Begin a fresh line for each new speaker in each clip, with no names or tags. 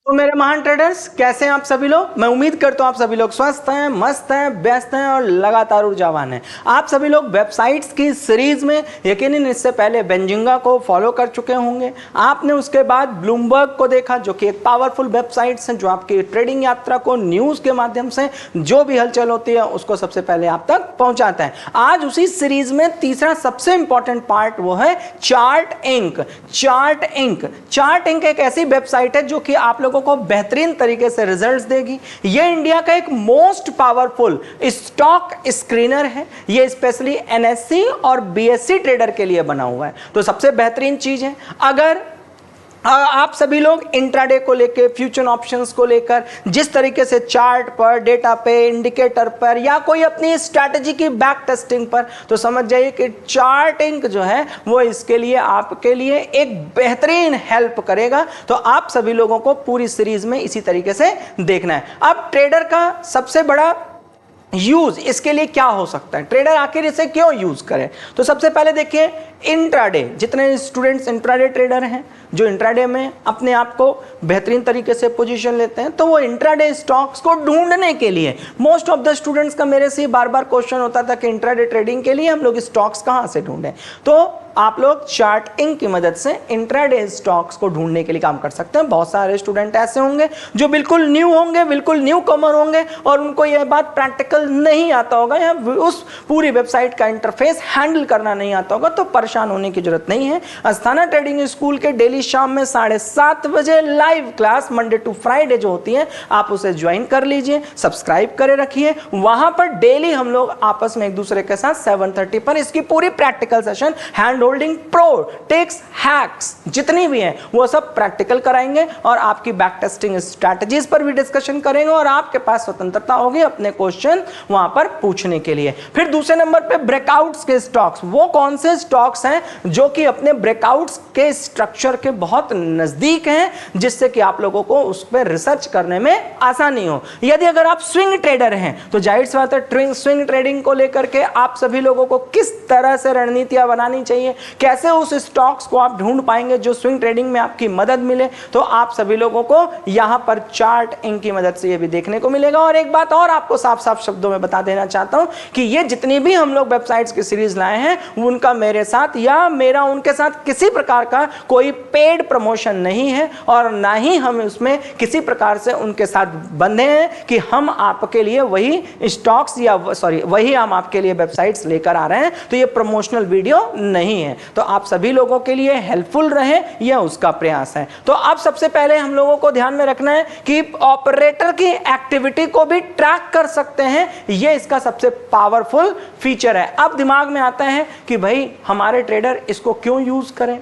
तो मेरे महान ट्रेडर्स, कैसे हैं आप सभी लोग। मैं उम्मीद करता हूं आप सभी लोग स्वस्थ हैं, मस्त हैं, व्यस्त हैं और लगातार ऊर्जावान हैं। आप सभी लोग वेबसाइट्स की सीरीज में यकीनन इससे पहले बेंजिंगा को फॉलो कर चुके होंगे। आपने उसके बाद ब्लूमबर्ग को देखा, जो कि एक पावरफुल वेबसाइट्स हैं जो आपकी ट्रेडिंग यात्रा को न्यूज के माध्यम से जो भी हलचल होती है उसको सबसे पहले आप तक पहुंचाता है। आज उसी सीरीज में तीसरा सबसे इंपॉर्टेंट पार्ट वो है चार्ट इंक। चार्ट इंक एक ऐसी वेबसाइट है जो कि आप लोगों को बेहतरीन तरीके से रिजल्ट्स देगी। यह इंडिया का एक मोस्ट पावरफुल स्टॉक स्क्रीनर है। यह स्पेशली एनएससी और बीएससी ट्रेडर के लिए बना हुआ है। तो सबसे बेहतरीन चीज है, अगर आप सभी लोग इंट्राडे को लेकर, फ्यूचर ऑप्शंस को लेकर जिस तरीके से चार्ट पर, डेटा पे, इंडिकेटर पर या कोई अपनी स्ट्रैटेजी की बैक टेस्टिंग पर, तो समझ जाइए कि चार्ट इंक जो है वो इसके लिए आपके लिए एक बेहतरीन हेल्प करेगा। तो आप सभी लोगों को पूरी सीरीज में इसी तरीके से देखना है। अब ट्रेडर का सबसे बड़ा यूज इसके लिए क्या हो सकता है, ट्रेडर आखिर इसे क्यों यूज करें। तो सबसे पहले देखिए इंट्राडे, जितने स्टूडेंट्स इंट्राडे ट्रेडर हैं जो इंट्राडे में अपने आप को बेहतरीन तरीके से पोजीशन लेते हैं, तो वो इंट्राडे स्टॉक्स को ढूंढने के लिए, मोस्ट ऑफ द स्टूडेंट्स का मेरे से बार बार क्वेश्चन होता था कि इंट्राडे ट्रेडिंग के लिए हम लोग स्टॉक्स कहां से ढूंढें। तो आप लोग चार्ट इंक की मदद से इंट्राडे स्टॉक्स को ढूंढने के लिए काम कर सकते हैं। बहुत सारे स्टूडेंट ऐसे होंगे जो बिल्कुल न्यू होंगे, बिल्कुल न्यू कमर होंगे और उनको यह बात प्रैक्टिकल नहीं आता होगा या उस पूरी वेबसाइट का इंटरफेस हैंडल करना नहीं आता होगा, तो परेशान होने की जरूरत नहीं है। अस्थाना ट्रेडिंग स्कूल के डेली शाम में 7:30 बजे live class Monday to Friday जो होती है, आप उसे ज्वाइन कर लीजिए, सब्सक्राइब करे रखिए। वहां पर डेली हम लोग आपस में एक दूसरे के साथ 7:30 पर इसकी पूरी practical session, hand holding, pro tricks, hacks जितनी भी हैं वो सब प्रैक्टिकल कराएंगे और आपकी बैक टेस्टिंग स्ट्रैटेजीज पर भी डिस्कशन करेंगे और आपके पास स्वतंत्रता होगी अपने क्वेश्चन वहां पर पूछने के लिए। फिर दूसरे नंबर पे ब्रेकआउट्स के स्टॉक्स, वो कौन से स्टॉक्स हैं जो कि अपने ब्रेकआउट्स के स्ट्रक्चर के बहुत नजदीक हैं, जिससे कि आप लोगों को उस पर रिसर्च करने में आसानी हो। यदि अगर आप स्विंग ट्रेडर हैं तो जाहिर सी बात है स्विंग ट्रेडिंग को लेकर के आप सभी लोगों को किस तरह से रणनीतियां बनानी चाहिए, कैसे उस स्टॉक्स को आप ढूंढ पाएंगे जो स्विंग ट्रेडिंग में आपकी मदद मिले, तो आप सभी लोगों को यहां पर चार्ट इंक की मदद से यह भी देखने को मिलेगा। और एक बात और आपको साफ साफ शब्दों में बता देना चाहता हूं कि ये जितनी भी हम लोग वेबसाइट्स की सीरीज लाए हैं उनका मेरे साथ या मेरा उनके साथ किसी प्रकार का कोई पेड प्रमोशन नहीं है और ना ही हम उसमें किसी प्रकार से उनके साथ बंधे हैं कि हम आपके लिए वही स्टॉक्स या वही हम आपके लिए वेबसाइट्स लेकर आ रहे हैं। तो ये प्रमोशनल वीडियो नहीं है, तो आप सभी लोगों के लिए हेल्पफुल रहे, यह उसका प्रयास है। तो अब सबसे पहले हम लोगों को ध्यान में रखना है कि ऑपरेटर की एक्टिविटी को भी ट्रैक कर सकते हैं, यह इसका सबसे पावरफुल फीचर है। अब दिमाग में आता है कि भाई हमारे ट्रेडर इसको क्यों यूज करें,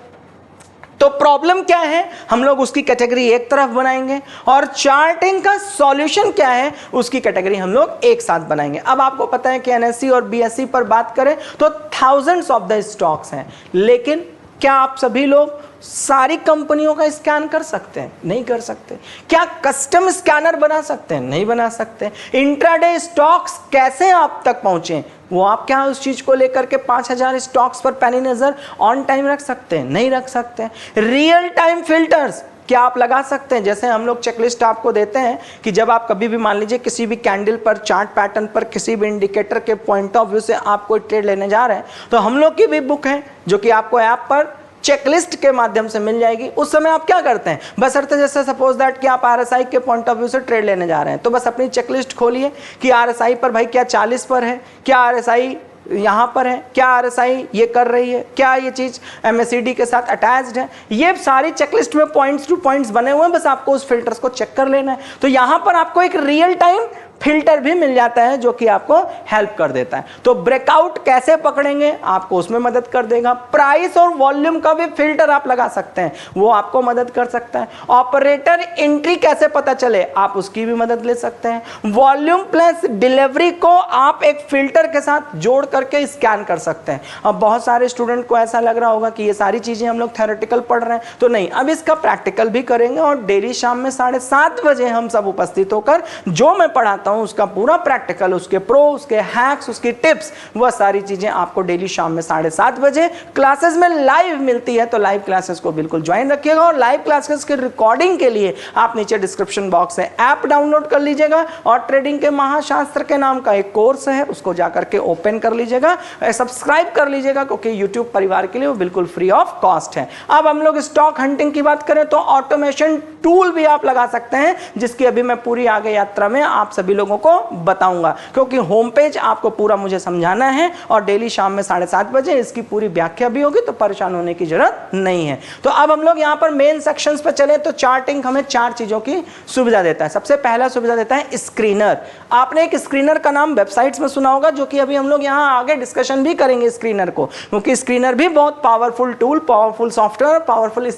तो प्रॉब्लम क्या है, हम लोग उसकी कैटेगरी एक तरफ बनाएंगे और चार्टिंग का सॉल्यूशन क्या है उसकी कैटेगरी हम लोग एक साथ बनाएंगे। अब आपको पता है कि एनएससी और बीएससी पर बात करें तो थाउजेंड्स ऑफ द स्टॉक्स हैं, लेकिन क्या आप सभी लोग सारी कंपनियों का स्कैन कर सकते हैं? नहीं कर सकते। क्या कस्टम स्कैनर बना सकते हैं? नहीं बना सकते। इंट्राडे स्टॉक्स कैसे आप तक पहुंचे, वो आप क्या उस चीज को लेकर के 5000 स्टॉक्स पर पैनी नजर ऑन टाइम रख सकते हैं? नहीं रख सकते। रियल टाइम फिल्टर्स क्या आप लगा सकते हैं? जैसे हम लोग चेकलिस्ट आपको देते हैं कि जब आप कभी भी मान लीजिए किसी भी कैंडल पर, चार्ट पैटर्न पर, किसी भी इंडिकेटर के पॉइंट ऑफ व्यू से आप कोई ट्रेड लेने जा रहे हैं, तो हम लोग की भी बुक है जो कि आपको ऐप पर चेकलिस्ट के माध्यम से मिल जाएगी। उस समय आप क्या करते हैं, बशर्ते जैसे सपोज दैट कि आप आरएसआई के पॉइंट ऑफ व्यू से ट्रेड लेने जा रहे हैं, तो बस अपनी चेकलिस्ट खोलिए कि आरएसआई पर भाई क्या 40 पर है, क्या आरएसआई यहां पर है, क्या आरएसआई ये कर रही है, क्या ये चीज एमएससीडी के साथ अटैच्ड है। ये सारी चेकलिस्ट में पॉइंट्स टू पॉइंट्स बने हुए हैं, बस आपको उस फिल्टर्स को चेक कर लेना है। तो यहां पर आपको एक रियल टाइम फिल्टर भी मिल जाता है जो कि आपको हेल्प कर देता है। तो ब्रेकआउट कैसे पकड़ेंगे आपको उसमें मदद कर देगा। प्राइस और वॉल्यूम का भी फिल्टर आप लगा सकते हैं, वो आपको मदद कर सकता है। ऑपरेटर एंट्री कैसे पता चले, आप उसकी भी मदद ले सकते हैं। वॉल्यूम प्लस डिलीवरी को आप एक फिल्टर के साथ जोड़ करके स्कैन कर सकते हैं। अब बहुत सारे स्टूडेंट को ऐसा लग रहा होगा कि ये सारी चीजें हम लोग थ्योरेटिकल पढ़ रहे हैं, तो नहीं, अब इसका प्रैक्टिकल भी करेंगे और डेली शाम में 7:30 बजे हम सब उपस्थित होकर जो मैं पढ़ाता आता हूं उसका पूरा प्रैक्टिकल, उसके प्रो, उसके हैक्स, उसकी टिप्स, वह सारी चीजें आपको डेली शाम में 7:30 बजे क्लासेस में लाइव मिलती है। तो लाइव क्लासेस को बिल्कुल ज्वाइन रखिएगा और लाइव क्लासेस के रिकॉर्डिंग के लिए आप नीचे डिस्क्रिप्शन बॉक्स से ऐप डाउनलोड कर लीजिएगा और ट्रेडिंग के महाशास्त्र के नाम का एक कोर्स है, उसको जाकर के ओपन कर लीजिएगा, सब्सक्राइब कर लीजिएगा, क्योंकि यूट्यूब परिवार के लिए वो बिल्कुल फ्री ऑफ कॉस्ट है। अब हम लोग स्टॉक हंटिंग की बात करें तो ऑटोमेशन टूल भी आप लगा सकते हैं, जिसकी अभी मैं पूरी आगे यात्रा में आप सभी लोगों को बताऊंगा, क्योंकि होम पेज आपको पूरा मुझे समझाना है और डेली शाम में 7:30 बजे इसकी पूरी व्याख्या भी होगी, तो परेशान होने की जरूरत नहीं है। तो अब हम लोग यहां पर मेन सेक्शंस पर चले तो चार्टिंग हमें 4 चीजों की सुविधा देता है। सबसे पहला सुविधा देता है स्क्रीनर। आपने एक स्क्रीनर का नाम वेबसाइट्स में सुना होगा, जो कि अभी हम लोग यहां आगे डिस्कशन भी करेंगे स्क्रीनर को, क्योंकि स्क्रीनर भी बहुत powerful tool, powerful software, powerful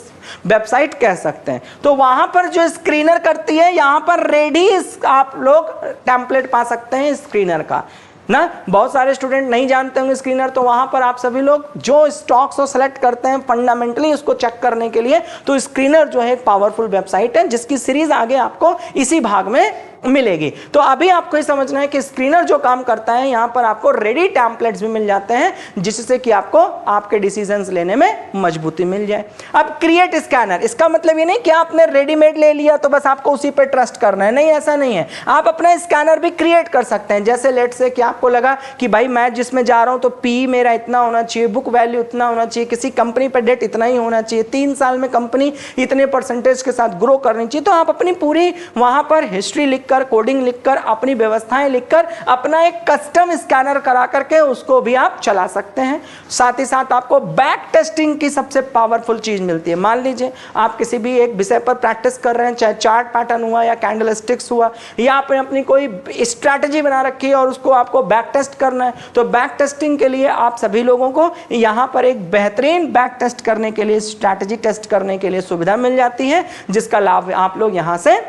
website कह सकते हैं। तो वहां पर जो स्क्रीनर करती है, यहां पर रेडी आप लोग टेम्पलेट पा सकते हैं स्क्रीनर का ना। बहुत सारे स्टूडेंट नहीं जानते होंगे स्क्रीनर, तो वहां पर आप सभी लोग जो स्टॉक्स को सेलेक्ट करते हैं फंडामेंटली उसको चेक करने के लिए, तो स्क्रीनर जो है एक पावरफुल वेबसाइट है, जिसकी सीरीज आगे आपको इसी भाग में मिलेगी। तो अभी आपको ये समझना है कि स्क्रीनर जो काम करता है, यहां पर आपको रेडी टेम्पलेट्स भी मिल जाते हैं, जिससे कि आपको आपके डिसीजंस लेने में मजबूती मिल जाए। अब क्रिएट स्कैनर, इसका मतलब ये नहीं कि आपने रेडीमेड ले लिया तो बस आपको उसी पे ट्रस्ट करना है, नहीं, ऐसा नहीं है। आप अपना स्कैनर भी क्रिएट कर सकते हैं। जैसे लेट से कि आपको लगा कि भाई मैं जिसमें जा रहा हूं तो पी मेरा इतना होना चाहिए, बुक वैल्यू इतना होना चाहिए, किसी कंपनी पर डेट इतना ही होना चाहिए, 3 साल में कंपनी इतने परसेंटेज के साथ ग्रो करनी चाहिए, तो आप अपनी पूरी वहां पर हिस्ट्री लिखकर, कोडिंग लिखकर, अपनी व्यवस्थाएं लिखकर अपना एक कस्टम स्कैनर करा करके उसको भी आप चला सकते हैं। साथ ही साथ आपको बैक टेस्टिंग की सबसे पावरफुल चीज मिलती है। मान लीजिए आप किसी भी एक विषय पर प्रैक्टिस कर रहे हैं, चाहे चार्ट पैटर्न हुआ या कैंडल स्टिक्स हुआ, या आपने अपनी कोई स्ट्रैटेजी बना रखी है और उसको आपको बैक टेस्ट करना है, तो बैक टेस्टिंग के लिए आप सभी लोगों को यहां पर एक बेहतरीन बैक टेस्ट करने के लिए, स्ट्रैटेजी टेस्ट करने के लिए सुविधा मिल जाती है, जिसका लाभ आप लोग यहां से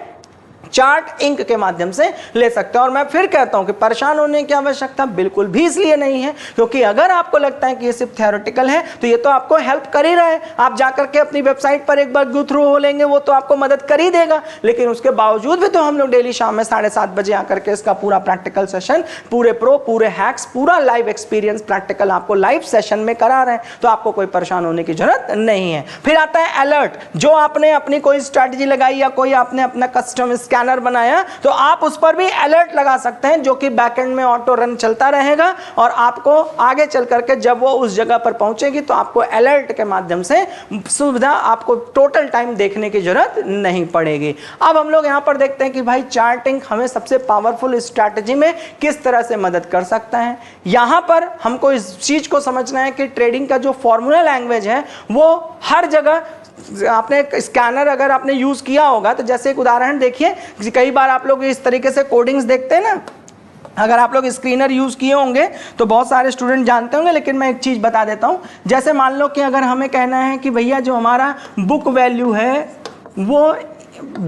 चार्ट इंक के माध्यम से ले सकते हैं। और मैं फिर कहता हूं कि परेशान होने की आवश्यकता बिल्कुल भी इसलिए नहीं है, क्योंकि अगर आपको लगता है कि ये सिर्फ थियोरेटिकल है तो ये तो आपको हेल्प कर ही रहा है। आप जाकर के अपनी वेबसाइट पर एक बार गो थ्रू हो लेंगे, वो तो आपको मदद कर ही देगा, लेकिन उसके बावजूद भी तो हम लोग डेली शाम में 7:30 बजे आकर के इसका पूरा प्रैक्टिकल सेशन, पूरे प्रो, पूरे हैक्स, पूरा लाइव एक्सपीरियंस प्रैक्टिकल आपको लाइव सेशन में करा रहे हैं, तो आपको कोई परेशान होने की जरूरत नहीं है। फिर आता है अलर्ट। जो आपने अपनी कोई स्ट्रैटेजी लगाई या कोई आपने अपना कस्टम स्कैनर बनाया, तो आप उस पर भी अलर्ट लगा सकते हैं, जो कि बैकएंड में ऑटो रन चलता रहेगा और आपको आगे चल करके जब वो उस जगह पर पहुंचेगी तो आपको अलर्ट के माध्यम से सुविधा, आपको टोटल टाइम देखने की जरूरत नहीं पड़ेगी। अब हम लोग यहां पर देखते हैं कि भाई चार्टिंग हमें सबसे पावरफुल स्ट्रैटेजी में किस तरह से मदद कर सकता है। यहां पर हमको इस चीज को समझना है कि ट्रेडिंग का जो फॉर्मूला लैंग्वेज है वो हर जगह, आपने स्कैनर अगर आपने यूज किया होगा तो जैसे एक उदाहरण देखिए, कई बार आप लोग इस तरीके से कोडिंग्स देखते हैं ना, अगर आप लोग स्क्रीनर यूज किए होंगे तो बहुत सारे स्टूडेंट जानते होंगे, लेकिन मैं एक चीज बता देता हूं। जैसे मान लो कि अगर हमें कहना है कि भैया जो हमारा बुक वैल्यू है वो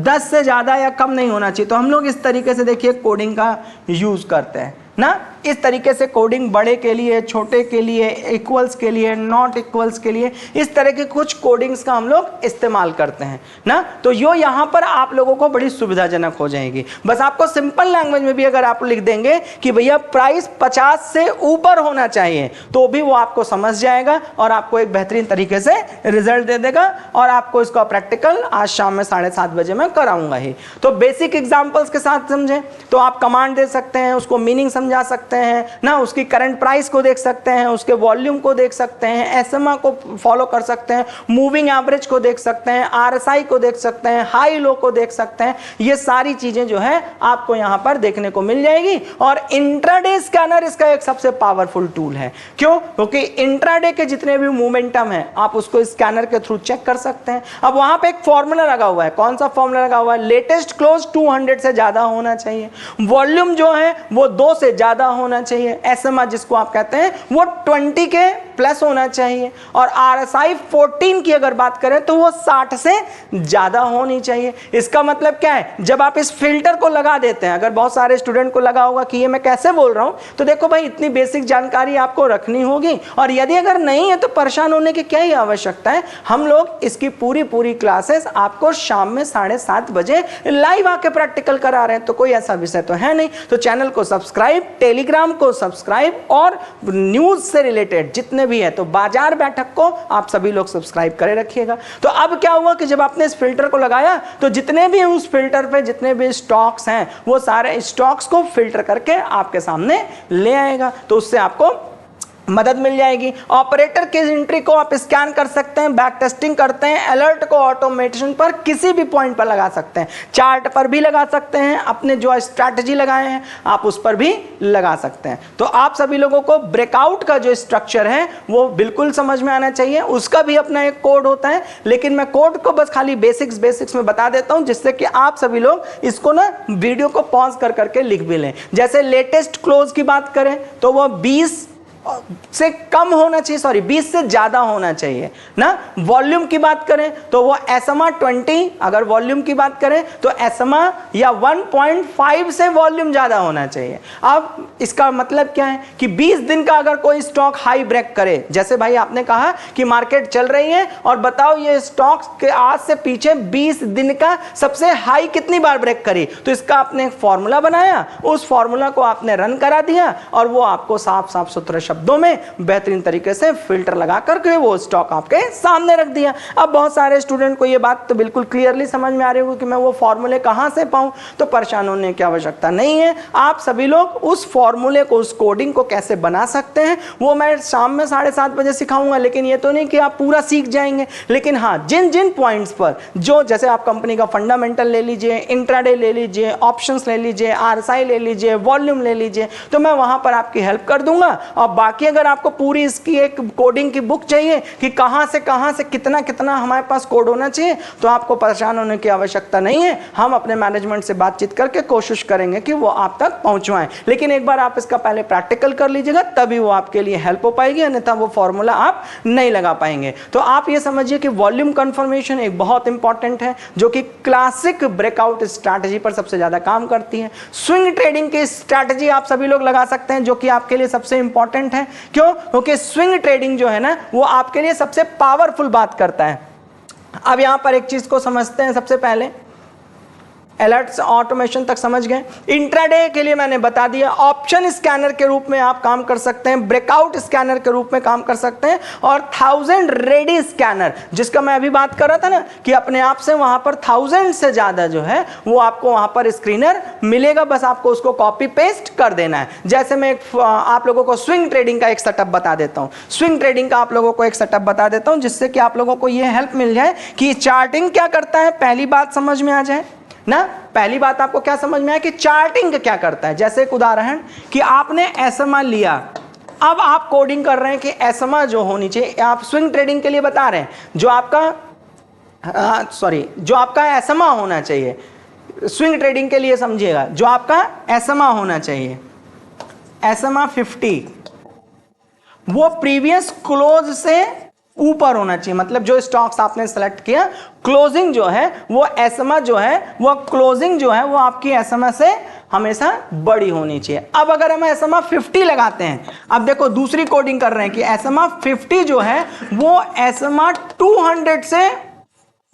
10 से ज्यादा या कम नहीं होना चाहिए, तो हम लोग इस तरीके से देखिए कोडिंग का यूज करते हैं ना। इस तरीके से कोडिंग बड़े के लिए, छोटे के लिए, इक्वल्स के लिए, नॉट इक्वल्स के लिए, इस तरह के कुछ कोडिंग्स का हम लोग इस्तेमाल करते हैं ना। तो यो यहाँ पर आप लोगों को बड़ी सुविधाजनक हो जाएगी। बस आपको सिंपल लैंग्वेज में भी अगर आप लिख देंगे कि भैया प्राइस 50 से ऊपर होना चाहिए, तो भी वो आपको समझ जाएगा और आपको एक बेहतरीन तरीके से रिजल्ट दे देगा। और आपको इसका प्रैक्टिकल आज शाम में 7:30 बजे मैं कराऊंगा ही। तो बेसिक एग्जाम्पल्स के साथ समझें तो आप कमांड दे सकते हैं, उसको मीनिंग समझा सकते हैं ना, उसकी करंट प्राइस को देख सकते हैं, उसके वॉल्यूम को देख सकते हैं, एसएमए को फॉलो कर सकते हैं, मूविंग एवरेज को देख सकते हैं, आरएसआई को देख सकते हैं, हाई लो को देख सकते हैं। ये सारी चीजें जो है आपको यहां पर देखने को मिल जाएगी। और इंट्राडे स्कैनर इसका एक सबसे पावरफुल टूल है। क्यों? क्योंकि इंट्राडे के जितने भी मोमेंटम है आप उसको स्कैनर के थ्रू चेक कर सकते हैं। अब वहां पे एक फॉर्मूला लगा हुआ है। कौन सा फॉर्मूला लगा हुआ है? लेटेस्ट क्लोज 200 से ज्यादा होना चाहिए, वॉल्यूम जो है वो 2 से ज्यादा होना चाहिए, एसएमए जिसको आप कहते हैं वो 20 के प्लस होना चाहिए, और RSI 14 की अगर बात करें तो वो 60 से ज्यादा होनी चाहिए। इसका मतलब क्या है, जब आप इस फिल्टर को लगा देते हैं, अगर बहुत सारे स्टूडेंट को लगा होगा कि ये मैं कैसे बोल रहा हूं, तो देखो भाई इतनी बेसिक जानकारी आपको रखनी होगी, और यदि अगर नहीं है तो परेशान होने की क्या ही आवश्यकता है। हम लोग इसकी पूरी क्लासेस आपको शाम में 7:30 बजे लाइव आके प्रैक्टिकल करा रहे हैं, तो कोई ऐसा विषय तो है नहीं। तो चैनल को सब्सक्राइब, टेलीग्राम को सब्सक्राइब, और न्यूज से रिलेटेड जितने भी है तो बाजार बैठक को आप सभी लोग सब्सक्राइब करे रखिएगा। तो अब क्या हुआ कि जब आपने इस फिल्टर को लगाया तो जितने भी उस फिल्टर पे जितने भी स्टॉक्स हैं वो सारे स्टॉक्स को फिल्टर करके आपके सामने ले आएगा, तो उससे आपको मदद मिल जाएगी। ऑपरेटर की एंट्री को आप स्कैन कर सकते हैं, बैक टेस्टिंग करते हैं, अलर्ट को ऑटोमेशन पर किसी भी पॉइंट पर लगा सकते हैं, चार्ट पर भी लगा सकते हैं, अपने जो स्ट्रैटेजी लगाए हैं आप उस पर भी लगा सकते हैं। तो आप सभी लोगों को ब्रेकआउट का जो स्ट्रक्चर है वो बिल्कुल समझ में आना चाहिए। उसका भी अपना एक कोड होता है, लेकिन मैं कोड को बस खाली बेसिक्स में बता देता हूं, जिससे कि आप सभी लोग इसको ना वीडियो को पॉज कर करके लिख भी लें। जैसे लेटेस्ट क्लोज की बात करें तो वो 20 से कम होना चाहिए, सॉरी 20 से ज्यादा होना चाहिए ना। वॉल्यूम की बात करें तो वो SMA 20, अगर वॉल्यूम की बात करें तो SMA या 1.5 से वॉल्यूम ज्यादा होना चाहिए। अब इसका मतलब क्या है कि 20 दिन का अगर कोई स्टॉक हाई ब्रेक करे, जैसे भाई आपने कहा कि मार्केट चल रही है और बताओ ये स्टॉक्स के आज से पीछे 20 दिन का सबसे हाई कितनी बार ब्रेक करी, तो इसका आपने एक फॉर्मूला बनाया, उस फॉर्मूला को आपने रन करा दिया और वो आपको साफ सुथरे शब्दों में बेहतरीन तरीके से फिल्टर लगा करके वो स्टॉक आपके सामने रख दिया। अब बहुत सारे स्टूडेंट को ये बात तो बिल्कुल क्लियरली समझ में आ रही होगी कि मैं वो फॉर्मूले कहां से पाऊं, तो परेशान होने की आवश्यकता नहीं है। आप सभी लोग उस फॉर्मूले को, उस कोडिंग को कैसे बना सकते हैं वो मैं शाम में 7:30 बजे सिखाऊंगा। लेकिन ये तो नहीं कि आप पूरा सीख जाएंगे, लेकिन हाँ जिन जिन पॉइंट्स पर जो, जैसे आप कंपनी का फंडामेंटल ले लीजिए, इंट्राडे ले लीजिए, ऑप्शंस ले लीजिए, RSI ले लीजिए, वॉल्यूम ले लीजिए, तो मैं वहां पर आपकी हेल्प कर दूंगा। और बाकी अगर आपको पूरी इसकी एक कोडिंग की बुक चाहिए कि कहां से कितना कितना हमारे पास कोड होना चाहिए, तो आपको परेशान होने की आवश्यकता नहीं है। हम अपने मैनेजमेंट से बातचीत करके कोशिश करेंगे कि वो आप तक पहुंचवाएं। लेकिन एक बार आप इसका पहले प्रैक्टिकल कर लीजिएगा, तभी वो आपके लिए हेल्प हो पाएगी, अन्यथा वो फॉर्मूला आप नहीं लगा पाएंगे। तो आप ये समझिए कि वॉल्यूम कंफर्मेशन एक बहुत इंपॉर्टेंट है, जो कि क्लासिक ब्रेकआउट स्ट्रैटेजी पर सबसे ज्यादा काम करती है। स्विंग ट्रेडिंग की स्ट्रैटेजी आप सभी लोग लगा सकते हैं, जो कि आपके लिए सबसे इंपॉर्टेंट है। क्यों? क्योंकि स्विंग ट्रेडिंग जो है ना वो आपके लिए सबसे पावरफुल बात करता है। अब यहां पर एक चीज को समझते हैं, सबसे पहले अलर्ट्स ऑटोमेशन तक समझ गए। इंट्राडे के लिए मैंने बता दिया, ऑप्शन स्कैनर के रूप में आप काम कर सकते हैं, ब्रेकआउट स्कैनर के रूप में काम कर सकते हैं, और 1000 रेडी स्कैनर जिसका मैं अभी बात कर रहा था ना कि अपने आप से वहां पर 1000 से ज्यादा जो है वो आपको वहां पर स्क्रीनर मिलेगा, बस आपको उसको कॉपी पेस्ट कर देना है। जैसे मैं आप लोगों को स्विंग ट्रेडिंग का एक सेटअप बता देता हूं, स्विंग ट्रेडिंग का आप लोगों को एक सेटअप बता देता हूं, जिससे कि आप लोगों को यह हेल्प मिल जाए कि चार्टिंग क्या करता है, पहली बात समझ में आ जाए ना। पहली बात आपको क्या समझ में आया कि चार्टिंग क्या करता है। जैसे एक उदाहरण कि आपने SMA लिया, अब आप कोडिंग कर रहे हैं कि SMA जो होनी चाहिए, आप स्विंग ट्रेडिंग के लिए बता रहे हैं, जो आपका SMA होना चाहिए, स्विंग ट्रेडिंग के लिए समझिएगा, जो आपका SMA होना चाहिए, SMA 50, वो प्रीवियस क्लोज से ऊपर होना चाहिए। मतलब जो स्टॉक्स आपने सेलेक्ट किया, क्लोजिंग जो है वो SMA जो है वो क्लोजिंग जो है वो आपकी SMA से हमेशा बड़ी होनी चाहिए। अब अगर हम SMA 50 लगाते हैं, अब देखो दूसरी कोडिंग कर रहे हैं कि SMA 50 जो है वो SMA 200 से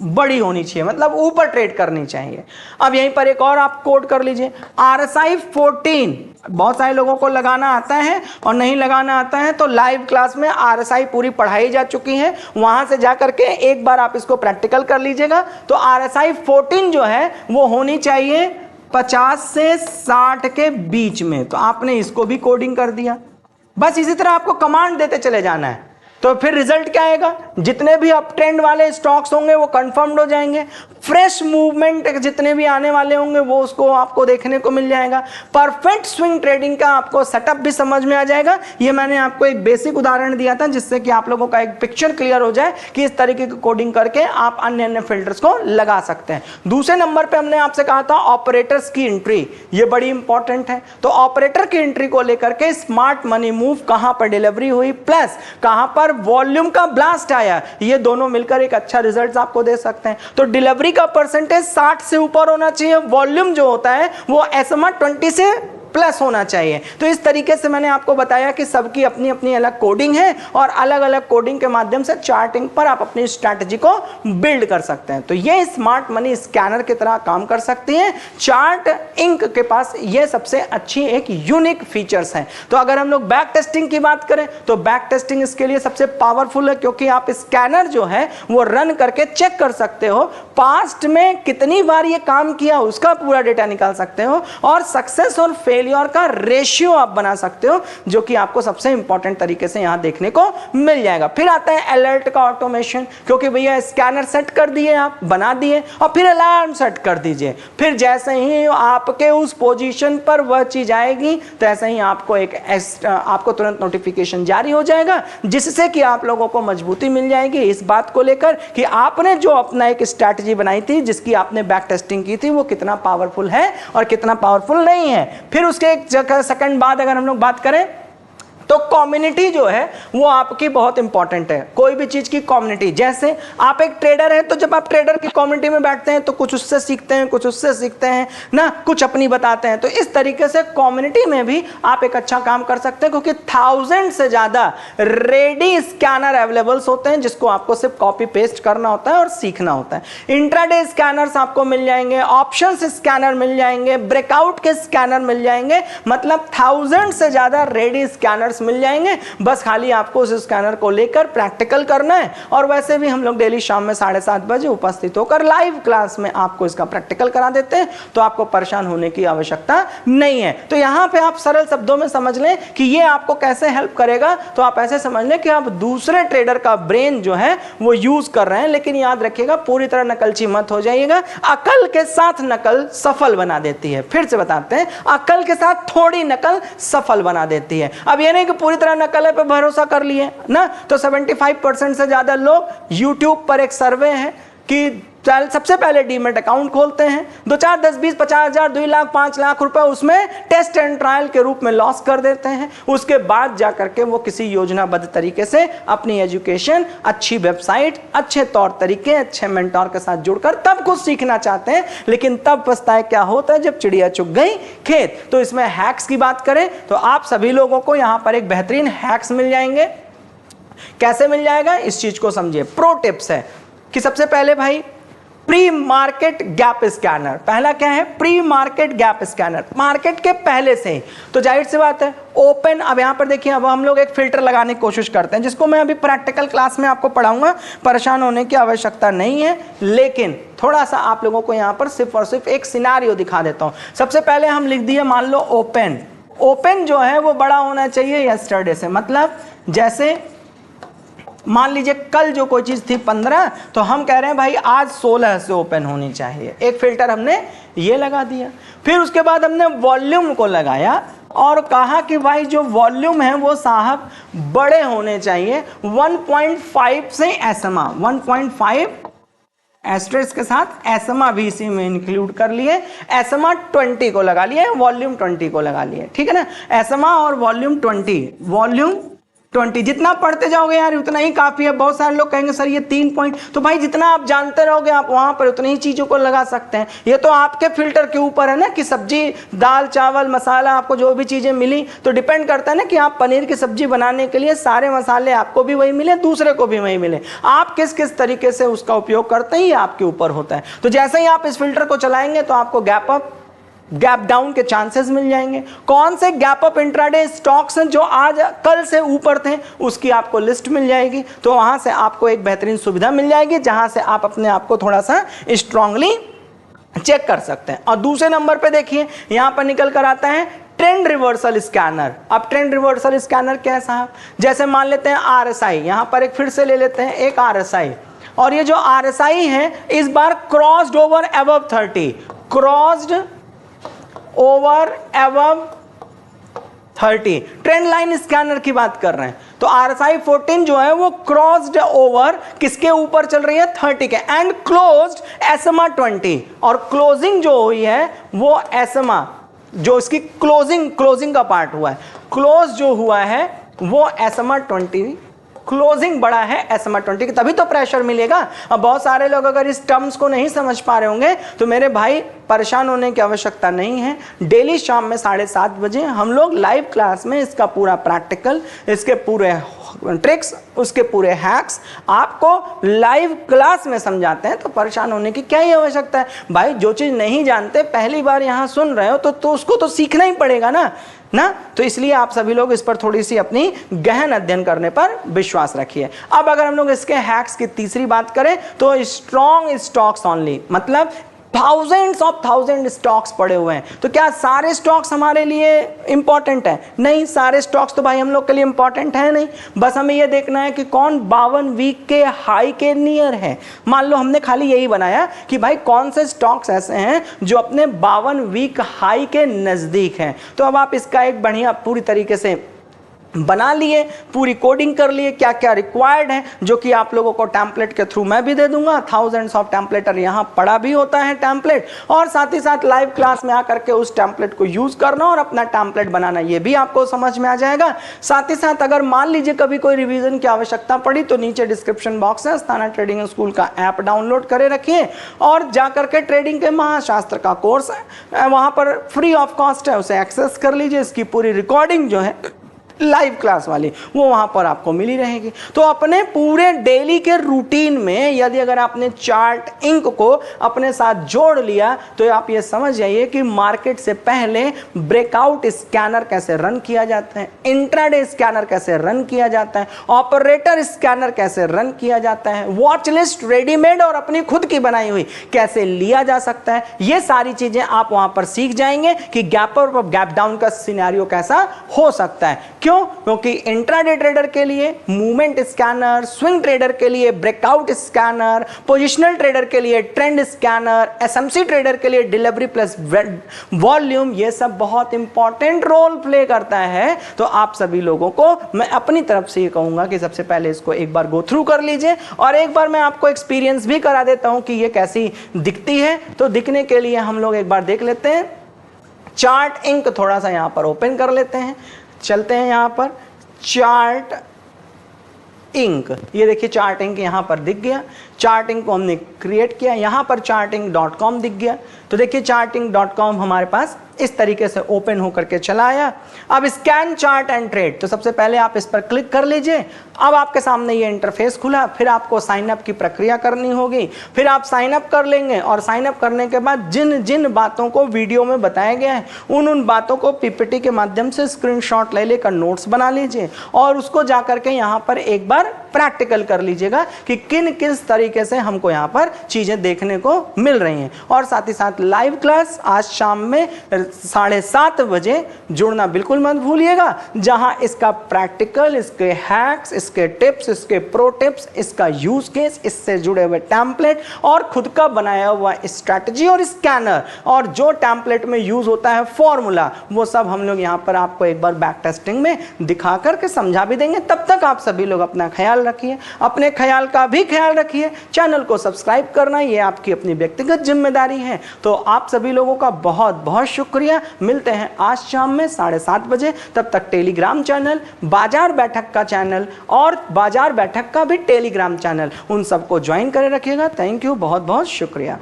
बड़ी होनी चाहिए, मतलब ऊपर ट्रेड करनी चाहिए। अब यहीं पर एक और आप कोड कर लीजिए, RSI 14। बहुत सारे लोगों को लगाना आता है और नहीं लगाना आता है, तो लाइव क्लास में RSI पूरी पढ़ाई जा चुकी है, वहां से जाकर के एक बार आप इसको प्रैक्टिकल कर लीजिएगा। तो RSI 14 जो है वो होनी चाहिए 50 से 60 के बीच में। तो आपने इसको भी कोडिंग कर दिया। बस इसी तरह आपको कमांड देते चले जाना है, तो फिर रिजल्ट क्या आएगा, जितने भी अप ट्रेंड वाले स्टॉक्स होंगे वो कंफर्म्ड हो जाएंगे, फ्रेश मूवमेंट जितने भी आने वाले होंगे वो उसको आपको देखने को मिल जाएगा, परफेक्ट स्विंग ट्रेडिंग का आपको सेटअप भी समझ में आ जाएगा। ये मैंने आपको एक बेसिक उदाहरण दिया था जिससे कि आप लोगों का एक पिक्चर क्लियर हो जाए कि इस तरीके की कोडिंग करके आप अन्य अन्य फिल्टर्स को लगा सकते हैं। दूसरे नंबर पे हमने आपसे कहा था ऑपरेटर्स की एंट्री, ये बड़ी इंपॉर्टेंट है। तो ऑपरेटर की एंट्री को लेकर के स्मार्ट मनी मूव कहां पर डिलीवरी हुई प्लस कहां पर वॉल्यूम का ब्लास्ट आया, ये दोनों मिलकर एक अच्छा रिजल्ट आपको दे सकते हैं। तो डिलीवरी का परसेंटेज 60 से ऊपर होना चाहिए, वॉल्यूम जो होता है वो SMA 20 से प्लस होना चाहिए। तो इस तरीके से मैंने आपको बताया कि सबकी अपनी अपनी अलग कोडिंग है और अलग अलग कोडिंग के माध्यम से चार्टिंग पर आप अपनी स्ट्रैटेजी को बिल्ड कर सकते हैं। तो ये स्मार्ट मनी स्कैनर की तरह काम कर सकती है। चार्ट इंक के पास ये सबसे अच्छी एक यूनिक फीचर्स हैं। तो अगर हम लोग बैक टेस्टिंग की बात करें तो बैक टेस्टिंग इसके लिए सबसे पावरफुल है, क्योंकि आप स्कैनर जो है वो रन करके चेक कर सकते हो पास्ट में कितनी बार ये काम किया, उसका पूरा डेटा निकाल सकते हो और सक्सेस और फेलियर का रेशियो आप बना सकते हो, जो कि आपको सबसे इंपॉर्टेंट तरीके से यहां देखने को मिल जाएगा। फिर आता है अलर्ट का ऑटोमेशन, क्योंकि भैया स्कैनर सेट कर दिए, आप बना दिए और फिर अलार्म सेट कर दीजिए। फिर जैसे ही आपके उस पोजीशन पर वह चीज आएगी तो ऐसे ही आपको तुरंत नोटिफिकेशन जारी हो जाएगा, जिससे कि आप लोगों को मजबूती मिल जाएगी इस बात को लेकर कि आपने जो अपना एक स्ट्रैटेजी बनाई थी, जिसकी आपने बैक टेस्टिंग की थी, वो कितना पावरफुल है और कितना पावरफुल नहीं है। फिर उसके एक सेकंड बाद अगर हम लोग बात करें तो कम्युनिटी जो है वो आपकी बहुत इंपॉर्टेंट है। कोई भी चीज की कम्युनिटी, जैसे आप एक ट्रेडर हैं तो जब आप ट्रेडर की कम्युनिटी में बैठते हैं तो कुछ उससे सीखते हैं, कुछ उससे सीखते हैं ना, कुछ अपनी बताते हैं। तो इस तरीके से कम्युनिटी में भी आप एक अच्छा काम कर सकते हैं, क्योंकि 1000 से ज्यादा रेडी स्कैनर अवेलेबल्स होते हैं जिसको आपको सिर्फ कॉपी पेस्ट करना होता है और सीखना होता है। इंट्राडे स्कैनर्स आपको मिल जाएंगे, ऑप्शंस स्कैनर मिल जाएंगे, ब्रेकआउट के स्कैनर मिल जाएंगे, मतलब 1000 से ज्यादा रेडी स्कैनर्स मिल जाएंगे। बस खाली आपको उस स्कैनर को लेकर प्रैक्टिकल करना है। और वैसे भी हम लोग डेली शाम में 7:30 बजे उपस्थित होकर लाइव क्लास में आपको इसका प्रैक्टिकल करा देते हैं, तो आपको परेशान होने की आवश्यकता नहीं है। तो यहां पे आप सरल शब्दों में समझ लें कि ये आपको कैसे हेल्प करेगा। तो आप ऐसे समझ लें कि आप दूसरे ट्रेडर का ब्रेन जो है वो यूज कर रहे हैं, लेकिन याद रखिएगा पूरी तरह नकलची मत हो जाइएगा। अकल के साथ नकल सफल बना देती है। फिर से बताते हैं, अकल के साथ थोड़ी नकल सफल बना देती है। अब ये नहीं कि पूरी तरह नकल पे भरोसा कर लिए ना। तो 75% से ज्यादा लोग यूट्यूब पर एक सर्वे है कि सबसे पहले डीमेट अकाउंट खोलते हैं, 2 4 10 20 50 हजार 2 लाख 5 लाख रुपए उसमें टेस्ट एंड ट्रायल के रूप में लॉस कर देते हैं। उसके बाद जाकर के वो किसी योजनाबद्ध तरीके से अपनी एजुकेशन, अच्छी वेबसाइट, अच्छे तौर तरीके, अच्छे मेंटोर के साथ जुड़कर तब कुछ सीखना चाहते हैं, लेकिन तब पछताए क्या होता है जब चिड़िया चुग गई खेत। तो इसमें हैक्स की बात करें तो आप सभी लोगों को यहां पर एक बेहतरीन हैक्स मिल जाएंगे। कैसे मिल जाएगा इस चीज को समझिए। प्रो टिप्स है कि सबसे पहले भाई प्री मार्केट गैप स्कैनर। पहला क्या है? Pre market gap scanner, market के पहले से ही। तो जाहिर सी बात है ओपन, अब यहां पर देखिए, अब हम लोग एक फिल्टर लगाने की कोशिश करते हैं जिसको मैं अभी प्रैक्टिकल क्लास में आपको पढ़ाऊंगा, परेशान होने की आवश्यकता नहीं है। लेकिन थोड़ा सा आप लोगों को यहां पर सिर्फ और सिर्फ एक सिनारियो दिखा देता हूं। सबसे पहले हम लिख दिए, मान लो ओपन। ओपन जो है वो बड़ा होना चाहिए यस्टरडे से, मतलब जैसे मान लीजिए कल जो कोई चीज थी 15, तो हम कह रहे हैं भाई आज 16 से ओपन होनी चाहिए। एक फिल्टर हमने ये लगा दिया। फिर उसके बाद हमने वॉल्यूम को लगाया और कहा कि भाई जो वॉल्यूम है वो साहब बड़े होने चाहिए 1.5 से SMA 1.5 एस्ट्रेस के साथ SMA भी इसी में इंक्लूड कर लिए। SMA 20 को लगा लिए, वॉल्यूम 20 को लगा लिए, ठीक है ना। SMA और वॉल्यूम 20 जितना पढ़ते जाओगे यार उतना ही काफी है। बहुत सारे लोग कहेंगे सर ये 3 पॉइंट, तो भाई जितना आप जानते रहोगे आप वहां पर उतनी ही चीजों को लगा सकते हैं। ये तो आपके फिल्टर के ऊपर है ना कि सब्जी, दाल, चावल, मसाला, आपको जो भी चीजें मिली, तो डिपेंड करता है ना कि आप पनीर की सब्जी बनाने के लिए सारे मसाले आपको भी वही मिले, दूसरे को भी वही मिले। आप किस किस तरीके से उसका उपयोग करते हैं ये आपके ऊपर होता है। तो जैसे ही आप इस फिल्टर को चलाएंगे तो आपको गैप अप, गैप डाउन के चांसेस मिल जाएंगे। कौन से गैप अप इंट्राडे स्टॉक्स हैं जो आज कल से ऊपर थे, उसकी आपको लिस्ट मिल जाएगी। तो वहां से आपको एक बेहतरीन सुविधा मिल जाएगी जहां से आप अपने आप को थोड़ा सा स्ट्रांगली चेक कर सकते हैं। और दूसरे नंबर पे देखिए यहां पर निकल कर आता है ट्रेंड रिवर्सल स्कैनर। अब ट्रेंड रिवर्सल स्कैनर क्या है साहब, जैसे मान लेते हैं RSI, यहां पर एक फिर से ले लेते हैं एक RSI, और ये जो RSI है इस बार crossed over above 30, crossed over above 30, trend line scanner की बात कर रहे हैं। तो RSI 14 जो है वो क्रॉस्ड ओवर किसके ऊपर चल रही है, 30 के, एंड क्लोज्ड SMA 20, और क्लोजिंग जो हुई है वो SMA, जो इसकी क्लोजिंग का पार्ट हुआ है, क्लोज जो हुआ है वो SMA 20, क्लोजिंग बड़ा है SMA 20 की, तभी तो प्रेशर मिलेगा। अब बहुत सारे लोग अगर इस टर्म्स को नहीं समझ पा रहे होंगे तो मेरे भाई परेशान होने की आवश्यकता नहीं है। डेली शाम में 7:30 बजे हम लोग लाइव क्लास में इसका पूरा प्रैक्टिकल, इसके पूरे ट्रिक्स, उसके पूरे हैक्स आपको लाइव क्लास में समझाते हैं, तो परेशान होने की क्या ही आवश्यकता है भाई। जो चीज़ नहीं जानते पहली बार यहाँ सुन रहे हो तो उसको तो सीखना ही पड़ेगा ना। तो इसलिए आप सभी लोग इस पर थोड़ी सी अपनी गहन अध्ययन करने पर विश्वास रखिए। अब अगर हम लोग इसके हैक्स की तीसरी बात करें तो स्ट्रॉन्ग स्टॉक्स ओनली, मतलब थाउजेंड स्टॉक्स पड़े हुए हैं, तो क्या सारे स्टॉक्स हमारे लिए इंपॉर्टेंट है? नहीं, सारे स्टॉक्स तो भाई हम लोग के लिए इंपॉर्टेंट है नहीं। बस हमें यह देखना है कि कौन 52 वीक के हाई के नियर है। मान लो हमने खाली यही बनाया कि भाई कौन से स्टॉक्स ऐसे हैं जो अपने 52 वीक हाई के नजदीक हैं, तो अब आप इसका एक बढ़िया पूरी तरीके से बना लिए, पूरी कोडिंग कर लिए, क्या क्या रिक्वायर्ड है, जो कि आप लोगों को टेम्पलेट के थ्रू मैं भी दे दूंगा। थाउजेंड्स ऑफ टेम्पलेटर यहाँ पड़ा भी होता है टेम्पलेट, और साथ ही साथ लाइव क्लास में आकर के उस टेम्पलेट को यूज करना और अपना टेम्पलेट बनाना, ये भी आपको समझ में आ जाएगा। साथ ही साथ अगर मान लीजिए कभी कोई रिवीजन की आवश्यकता पड़ी तो नीचे डिस्क्रिप्शन बॉक्स है, अस्थाना ट्रेडिंग स्कूल का ऐप डाउनलोड करे रखिए और जाकर के ट्रेडिंग के महाशास्त्र का कोर्स है वहां पर फ्री ऑफ कॉस्ट है, उसे एक्सेस कर लीजिए। इसकी पूरी रिकॉर्डिंग जो है लाइव क्लास वाली वो वहां पर आपको मिली रहेगी। तो अपने पूरे डेली के रूटीन में यदि अगर आपने चार्ट इंक को अपने साथ जोड़ लिया तो आप ये समझ जाइए कि मार्केट से पहले ब्रेकआउट स्कैनर कैसे रन किया जाता है, इंट्राडे स्कैनर कैसे रन किया जाता है, ऑपरेटर स्कैनर कैसे रन किया जाता है, वॉच लिस्ट रेडीमेड और अपनी खुद की बनाई हुई कैसे लिया जा सकता है, ये सारी चीजें आप वहां पर सीख जाएंगे कि गैप अप और गैप डाउन का सिनेरियो कैसा हो सकता है। क्यों? क्योंकि इंट्राडे ट्रेडर के लिए मूवमेंट स्कैनर, स्विंग ट्रेडर के लिए ब्रेकआउट स्कैनर, पोजिशनल ट्रेडर के लिए ट्रेंड स्कैनर, एसएमसी ट्रेडर के लिए डिलीवरी प्लस वॉल्यूम, ये सब बहुत इंपॉर्टेंट रोल प्ले करता है। तो आप सभी लोगों को मैं अपनी तरफ से ये कहूंगा कि सबसे पहले इसको एक बार गो थ्रू कर लीजिए, और एक बार मैं आपको एक्सपीरियंस भी करा देता हूं कि ये कैसी दिखती है। तो दिखने के लिए हम लोग एक बार देख लेते हैं। चार्ट इंक थोड़ा सा यहां पर ओपन कर लेते हैं, चलते हैं यहां पर चार्ट इंक, ये देखिए चार्ट इंक यहां पर दिख गया। चार्ट इंक को हमने क्रिएट किया, यहां पर charting.com दिख गया। तो देखिए charting.com हमारे पास इस तरीके से ओपन होकर के चला आया। अब स्कैन चार्ट एंड ट्रेड, तो सबसे पहले आप इस पर क्लिक कर लीजिए। अब आपके सामने ये इंटरफेस खुला, फिर आपको साइन अप की प्रक्रिया करनी होगी। फिर आप साइन अप कर लेंगे और साइन अप करने के बाद जिन जिन बातों को वीडियो में बताया गया है उन बातों को पीपीटी के माध्यम से स्क्रीनशॉट ले लेकर नोट्स बना लीजिए और उसको जाकर के यहाँ पर एक बार प्रैक्टिकल कर लीजिएगा कि किन किस तरीके से हमको यहाँ पर चीजें देखने को मिल रही हैं। और साथ ही साथ लाइव क्लास आज शाम में 7:30 बजे जुड़ना बिल्कुल मत भूलिएगा, जहां इसका प्रैक्टिकल, इसके हैक्स, इसके टिप्स, इसके प्रो टिप्स, इसका यूज केस, इससे जुड़े हुए टेम्पलेट और खुद का बनाया हुआ स्ट्रैटेजी और स्कैनर और जो टेम्पलेट में यूज होता है फॉर्मूला, वो सब हम लोग यहाँ पर आपको एक बार बैक टेस्टिंग में दिखा करके समझा भी देंगे। तब तक आप सभी लोग अपना ख्याल रखिए, अपने ख्याल का भी ख्याल रखिए। चैनल को सब्सक्राइब करना ये आपकी अपनी व्यक्तिगत जिम्मेदारी है। तो आप सभी लोगों का बहुत बहुत शुक्रिया। मिलते हैं आज शाम में 7:30 बजे। तब तक टेलीग्राम चैनल, बाजार बैठक का चैनल और बाजार बैठक का भी टेलीग्राम चैनल, उन सबको ज्वाइन करे रखिएगा। थैंक यू, बहुत बहुत शुक्रिया।